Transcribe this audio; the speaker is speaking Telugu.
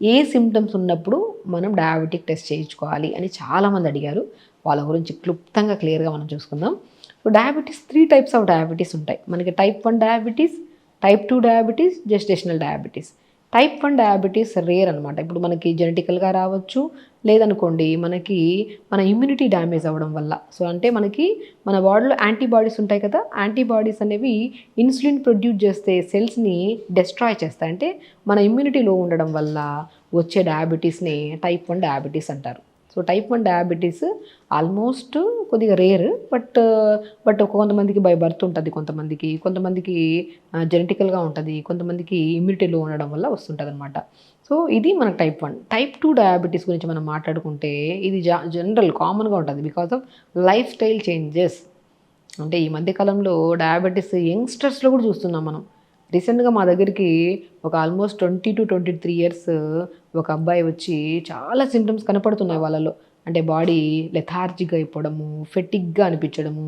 ఏ సిమ్టమ్స్ ఉన్నప్పుడు మనం డయాబెటిక్ టెస్ట్ చేయించుకోవాలి అని చాలామంది అడిగారు. వాళ్ళ గురించి క్లుప్తంగా క్లియర్గా మనం చూసుకుందాం. So diabetes 3 types of diabetes ఉంటాయి. మనకి type 1 diabetes, type 2 diabetes, gestational diabetes. Type 1 diabetes rare అనమాట. ఇప్పుడు మనకి జెనెటికల్‌గా రావచ్చు. లేదనుకోండి మనకి మన ఇమ్యూనిటీ డ్యామేజ్ అవ్వడం వల్ల. సో అంటే మనకి మన బాడీలో యాంటీబాడీస్ ఉంటాయి కదా! యాంటీబాడీస్ అనేవి ఇన్సులిన్ ప్రొడ్యూస్ చేస్తే సెల్స్‌ని డెస్ట్రాయ్ చేస్తాయి. అంటే మన ఇమ్యూనిటీ లో ఉండడం వల్ల వచ్చే డయాబెటీస్‌ని టైప్ 1 డయాబెటీస్ అంటారు. సో టైప్ 1 డయాబెటీస్ ఆల్మోస్ట్ కొద్దిగా రేర్. బట్ కొంతమందికి బై బర్త్ ఉంటది. కొంతమందికి జెనెటికల్‌గా ఉంటది. కొంతమందికి ఇమ్యూనిటీ లో ఉండడం వల్ల వస్తుంటదనమాట. సో ఇది మనకు టైప్ 1. టైప్ 2 డయాబెటీస్ గురించి మనం మాట్లాడుకుంటే ఇది జనరల్ కామన్‌గా ఉంటది. Because of life style changes. అంటే ఈ మధ్య కాలంలో డయాబెటిస్ యంగ్‌స్టర్స్‌లో కూడా చూస్తున్నాం మనం. రీసెంట్‌గా మా దగ్గరికి ఒక ఆల్మోస్ట్ 20-23 ఇయర్స్ ఒక అబ్బాయి వచ్చి చాలా సింప్టమ్స్ కనపడుతున్నాయి వాళ్ళలో. అంటే బాడీ లెథార్జిక్‌గా అయిపోవడము, ఫెటిగ్‌గా అనిపించడము,